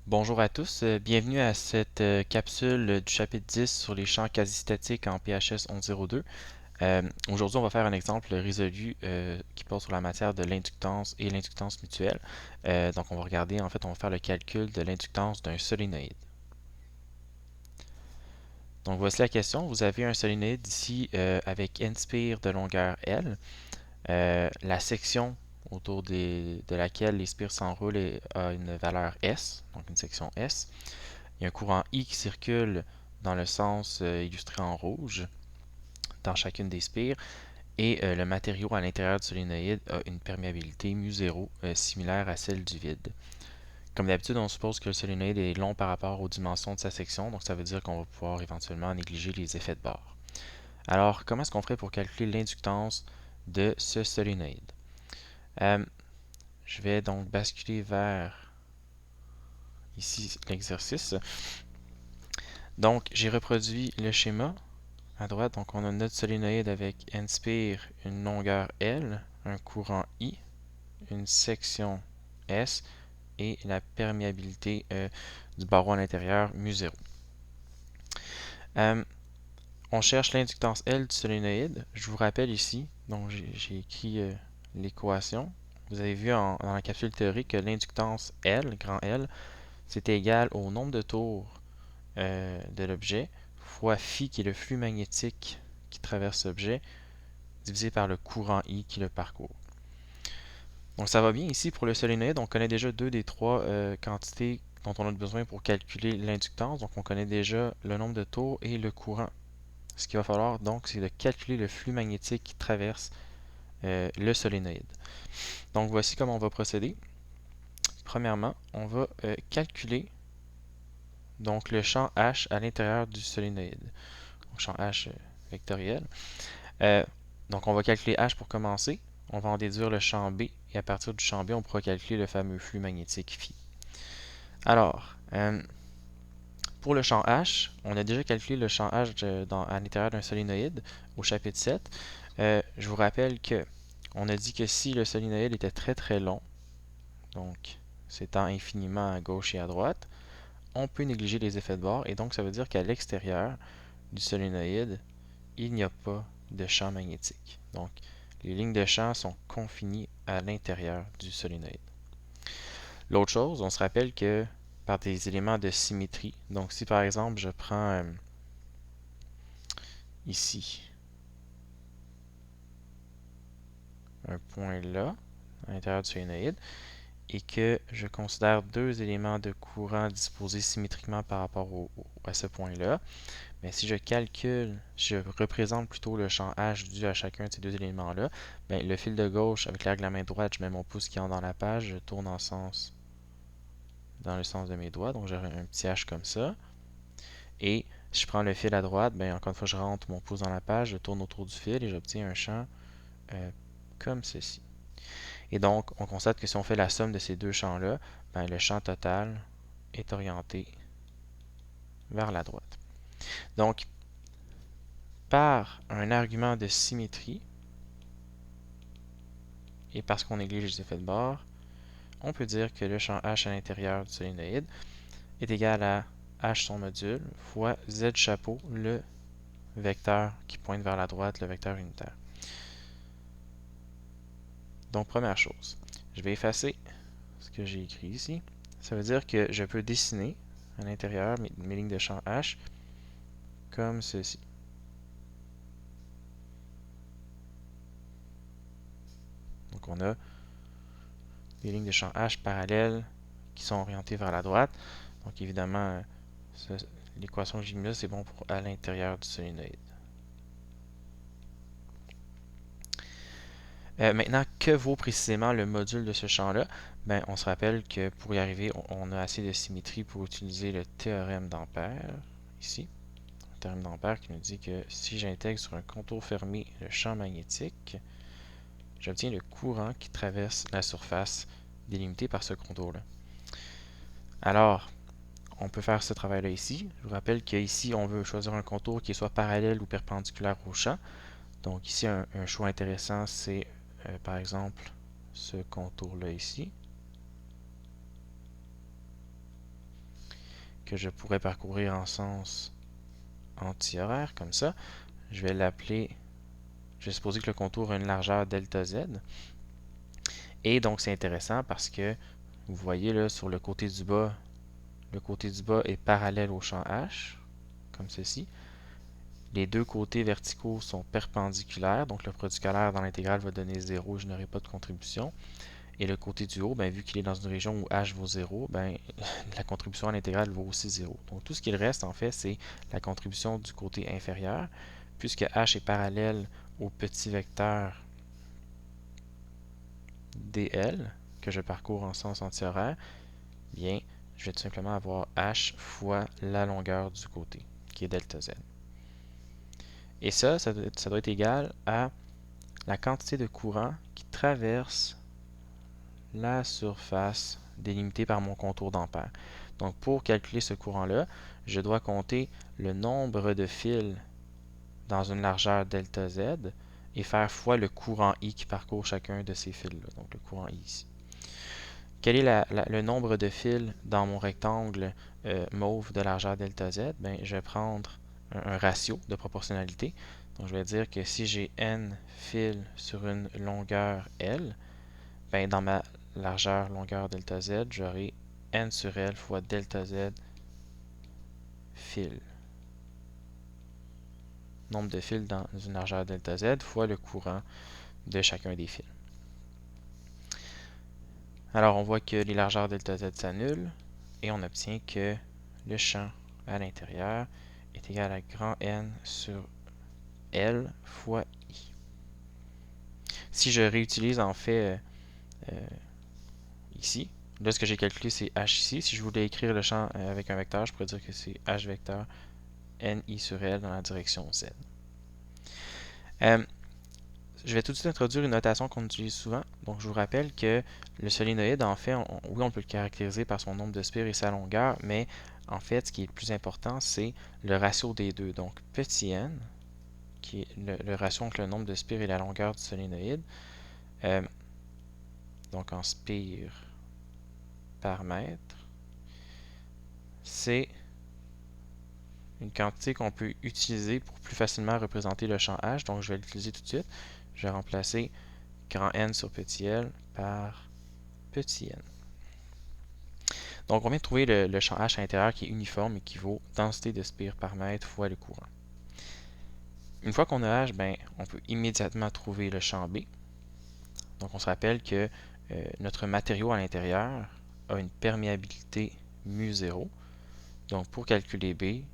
Bonjour à tous, bienvenue à cette capsule du chapitre 10 sur les champs quasi-statiques en PHS 1102. Aujourd'hui, on va faire un exemple résolu qui porte sur la matière de l'inductance et l'inductance mutuelle. Donc, on va regarder, en fait, on va faire le calcul de l'inductance d'un solénoïde. Donc, voici la question. Vous avez un solénoïde ici avec N spires de longueur L. La section autour de laquelle les spires s'enroulent a une valeur S, donc une section S. Il y a un courant I qui circule dans le sens illustré en rouge dans chacune des spires et le matériau à l'intérieur du solénoïde a une perméabilité μ0 similaire à celle du vide. Comme d'habitude, on suppose que le solénoïde est long par rapport aux dimensions de sa section, donc ça veut dire qu'on va pouvoir éventuellement négliger les effets de bord. Alors, comment est-ce qu'on ferait pour calculer l'inductance de ce solénoïde? Euh, je vais donc basculer vers ici l'exercice. Donc, j'ai reproduit le schéma à droite. Donc, on a notre solénoïde avec N spire, une longueur L, un courant I, une section S et la perméabilité du barreau à l'intérieur μ0. Euh, on cherche l'inductance L du solénoïde. Je vous rappelle ici, donc j'ai écrit l'équation. Vous avez vu dans la capsule théorique que l'inductance L, grand L, c'est égal au nombre de tours de l'objet fois phi qui est le flux magnétique qui traverse l'objet divisé par le courant I qui le parcourt. Donc ça va bien ici pour le solénoïde, on connaît déjà deux des trois quantités dont on a besoin pour calculer l'inductance. Donc on connaît déjà le nombre de tours et le courant. Ce qu'il va falloir donc, c'est de calculer le flux magnétique qui traverse le solénoïde. Donc voici comment on va procéder. Premièrement, on va calculer donc le champ H à l'intérieur du solénoïde. Donc champ H vectoriel. Euh, donc on va calculer H pour commencer. On va en déduire le champ B et à partir du champ B, on pourra calculer le fameux flux magnétique phi. Alors, pour le champ H, on a déjà calculé le champ H à l'intérieur d'un solénoïde au chapitre 7. Je vous rappelle que on a dit que si le solénoïde était très très long, donc s'étend infiniment à gauche et à droite, on peut négliger les effets de bord et donc ça veut dire qu'à l'extérieur du solénoïde, il n'y a pas de champ magnétique. Donc, les lignes de champ sont confinies à l'intérieur du solénoïde. L'autre chose, on se rappelle que par des éléments de symétrie, donc si par exemple je prends ici un point là, à l'intérieur du solénoïde, et que je considère deux éléments de courant disposés symétriquement par rapport à ce point-là, mais si je calcule, je représente plutôt le champ H dû à chacun de ces deux éléments-là, ben, le fil de gauche, avec la règle de la main droite, je mets mon pouce qui entre dans la page, je tourne dans le sens de mes doigts, donc j'aurai un petit H comme ça. Et si je prends le fil à droite, ben, encore une fois, je rentre mon pouce dans la page, je tourne autour du fil et j'obtiens un champ comme ceci. Et donc, on constate que si on fait la somme de ces deux champs-là, ben, le champ total est orienté vers la droite. Donc, par un argument de symétrie, et parce qu'on néglige les effets de bord, on peut dire que le champ H à l'intérieur du solénoïde est égal à H son module fois Z chapeau, le vecteur qui pointe vers la droite, le vecteur unitaire. Donc, première chose, je vais effacer ce que j'ai écrit ici. Ça veut dire que je peux dessiner à l'intérieur mes lignes de champ H comme ceci. Donc, on a des lignes de champ H parallèles qui sont orientées vers la droite. Donc, évidemment, l'équation que j'ai mise là, c'est bon pour à l'intérieur du solénoïde. Maintenant, que vaut précisément le module de ce champ-là? Ben, on se rappelle que pour y arriver, on a assez de symétrie pour utiliser le théorème d'Ampère, ici. Le théorème d'Ampère qui nous dit que si j'intègre sur un contour fermé le champ magnétique, j'obtiens le courant qui traverse la surface délimitée par ce contour-là. Alors, on peut faire ce travail-là ici. Je vous rappelle qu'ici, on veut choisir un contour qui soit parallèle ou perpendiculaire au champ. Donc ici, un choix intéressant, c'est par exemple ce contour-là ici. que je pourrais parcourir en sens antihoraire, comme ça. Je vais l'appeler, je vais supposer que le contour a une largeur delta z. Et donc, c'est intéressant parce que, vous voyez là, sur le côté du bas est parallèle au champ H, comme ceci. Les deux côtés verticaux sont perpendiculaires, donc le produit scalaire dans l'intégrale va donner 0, je n'aurai pas de contribution. Et le côté du haut, ben, vu qu'il est dans une région où h vaut 0, ben, la contribution à l'intégrale vaut aussi 0. Donc tout ce qu'il reste, en fait, c'est la contribution du côté inférieur, puisque h est parallèle au petit vecteur dl, que je parcours en sens antihoraire, bien, je vais tout simplement avoir h fois la longueur du côté, qui est delta z. Et ça doit être égal à la quantité de courant qui traverse la surface délimitée par mon contour d'ampère. Donc, pour calculer ce courant-là, je dois compter le nombre de fils dans une largeur delta z et faire fois le courant I qui parcourt chacun de ces fils-là, donc le courant I ici. Quel est le nombre de fils dans mon rectangle mauve de largeur delta z? Bien, je vais prendre un ratio de proportionnalité. Donc, je vais dire que si j'ai n fils sur une longueur L, ben, dans ma largeur longueur delta z, j'aurai n sur L fois delta z fils. Nombre de fils dans une largeur delta z fois le courant de chacun des fils. Alors, on voit que les largeurs delta z s'annulent et on obtient que le champ à l'intérieur est égal à grand N sur L fois I. Si je réutilise en fait ici, là ce que j'ai calculé c'est H ici. Si je voulais écrire le champ avec un vecteur, je pourrais dire que c'est H vecteur NI sur L dans la direction Z. Je vais tout de suite introduire une notation qu'on utilise souvent. Donc, je vous rappelle que le solénoïde, en fait, oui, on peut le caractériser par son nombre de spires et sa longueur, mais en fait, ce qui est le plus important, c'est le ratio des deux. Donc, petit n, qui est le ratio entre le nombre de spires et la longueur du solénoïde. Donc, en spires par mètre, c'est une quantité qu'on peut utiliser pour plus facilement représenter le champ H. Donc, je vais l'utiliser tout de suite. Je vais remplacer grand N sur petit l par petit n. Donc, on vient de trouver le champ H à l'intérieur qui est uniforme et qui vaut densité de spires par mètre fois le courant. Une fois qu'on a H, ben, on peut immédiatement trouver le champ B. Donc, on se rappelle que notre matériau à l'intérieur a une perméabilité mu0. Donc, pour calculer B,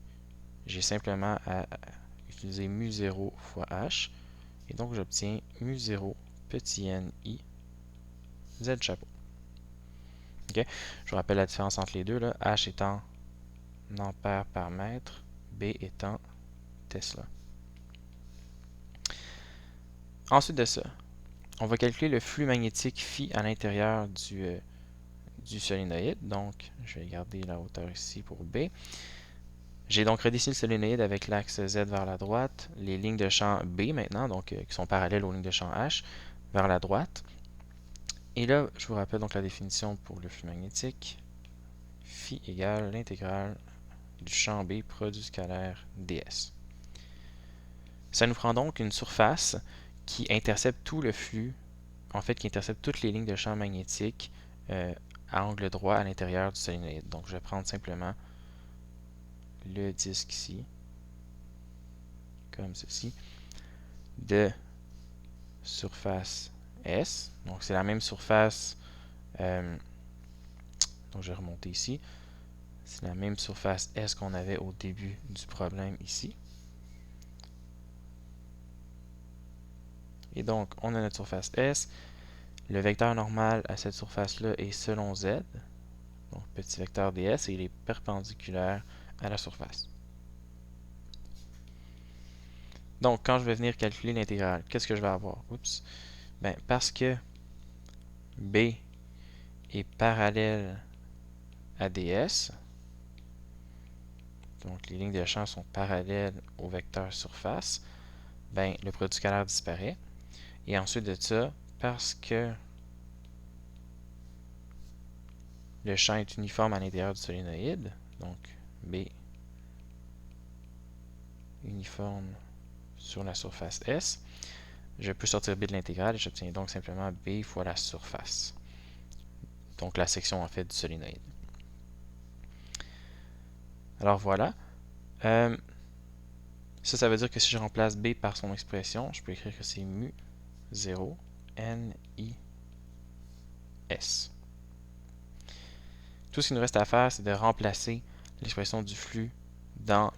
j'ai simplement à utiliser mu0 fois H. Et donc, j'obtiens mu0 petit n i z chapeau. Okay? Je vous rappelle la différence entre les deux. Là. H étant ampère par mètre, B étant Tesla. Ensuite de ça, on va calculer le flux magnétique phi à l'intérieur du solénoïde. Donc, je vais garder la hauteur ici pour B. J'ai donc redessiné le solénoïde avec l'axe Z vers la droite, les lignes de champ B maintenant, donc qui sont parallèles aux lignes de champ H, vers la droite. Et là, je vous rappelle donc la définition pour le flux magnétique. Phi égale l'intégrale du champ B produit scalaire ds. Ça nous prend donc une surface qui intercepte tout le flux, en fait qui intercepte toutes les lignes de champ magnétique à angle droit à l'intérieur du solénoïde. Donc je vais prendre simplement le disque ici, comme ceci, de surface S. Donc c'est la même surface, donc je vais remonter ici, c'est la même surface S qu'on avait au début du problème ici. Et donc, on a notre surface S. Le vecteur normal à cette surface-là est selon Z. Donc, petit vecteur ds, et il est perpendiculaire à la surface. Donc, quand je vais venir calculer l'intégrale, qu'est-ce que je vais avoir? Oups. Ben, parce que B est parallèle à ds, donc les lignes de champ sont parallèles au vecteur surface, ben, le produit scalaire disparaît. Et ensuite de ça, parce que le champ est uniforme à l'intérieur du solénoïde, donc B uniforme sur la surface S. Je peux sortir B de l'intégrale et j'obtiens donc simplement B fois la surface. Donc la section en fait du solénoïde. Alors voilà. Ça veut dire que si je remplace B par son expression, je peux écrire que c'est mu 0 NI S. Tout ce qu'il nous reste à faire, c'est de remplacer l'expression du flux dans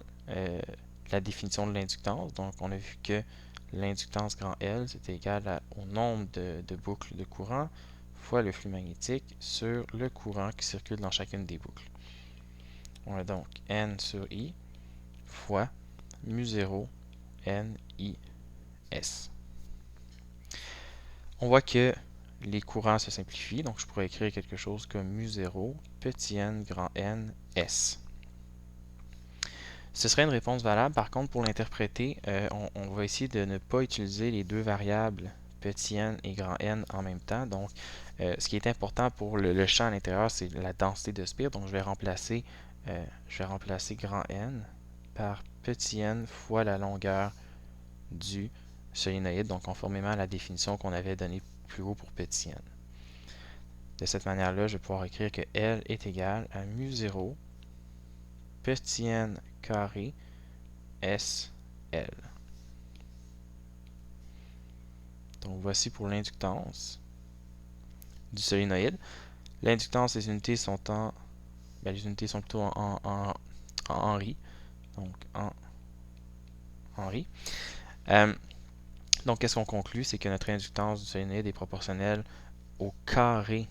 la définition de l'inductance. Donc, on a vu que l'inductance grand L, c'est égal au nombre de boucles de courant fois le flux magnétique sur le courant qui circule dans chacune des boucles. On a donc N sur I fois mu 0 NI S. On voit que les courants se simplifient, donc je pourrais écrire quelque chose comme mu 0 petit n grand N S. Ce serait une réponse valable. Par contre, pour l'interpréter, on va essayer de ne pas utiliser les deux variables petit n et grand N en même temps. Donc, ce qui est important pour le champ à l'intérieur, c'est la densité de spire. Donc, je vais remplacer grand N par petit n fois la longueur du solénoïde, donc conformément à la définition qu'on avait donnée plus haut pour petit n. De cette manière-là, je vais pouvoir écrire que L est égal à mu 0 petit n carré SL. Donc voici pour l'inductance du solénoïde. L'inductance, les unités sont les unités sont plutôt en Henry. Donc en Henry. Donc qu'est-ce qu'on conclut? C'est que notre inductance du solénoïde est proportionnelle au carré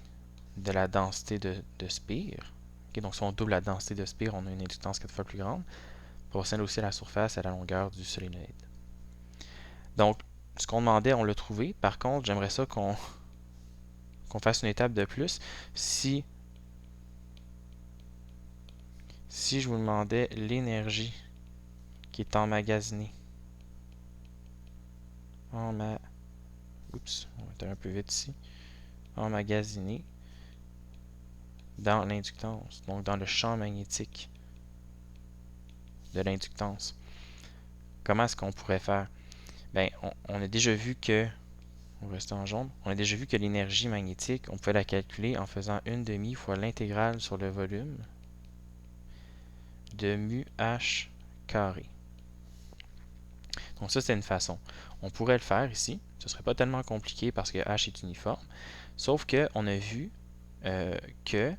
de la densité de spire. Okay, donc si on double la densité de spire, on a une inductance 4 fois plus grande, proportionnelle aussi à la surface et à la longueur du solénoïde. Donc, ce qu'on demandait, on l'a trouvé. Par contre, j'aimerais ça qu'on fasse une étape de plus. Si je vous demandais l'énergie qui est emmagasinée oups, on va être un peu vite ici. Emmagasinée dans l'inductance, donc dans le champ magnétique de l'inductance. Comment est-ce qu'on pourrait faire? Ben, on a déjà vu que, on va rester en jaune, on a déjà vu que l'énergie magnétique, on peut la calculer en faisant 1/2 fois l'intégrale sur le volume de mu h carré. Donc ça, c'est une façon. On pourrait le faire ici. Ce ne serait pas tellement compliqué parce que h est uniforme. Sauf qu'on a vu que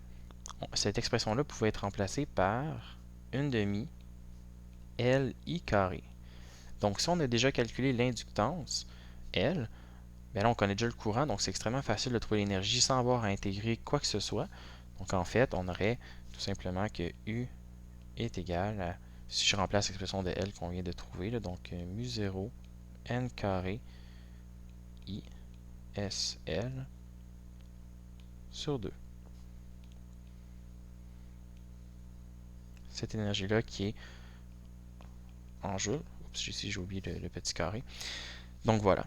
cette expression-là pouvait être remplacée par 1/2 Li carré. Donc si on a déjà calculé l'inductance, L, bien là on connaît déjà le courant, donc c'est extrêmement facile de trouver l'énergie sans avoir à intégrer quoi que ce soit. Donc en fait, on aurait tout simplement que U est égal à, si je remplace l'expression de L qu'on vient de trouver, là, donc mu 0 n carré I S L sur 2. Cette énergie-là qui est en joules. Oups, ici j'ai oublié le petit carré. Donc voilà.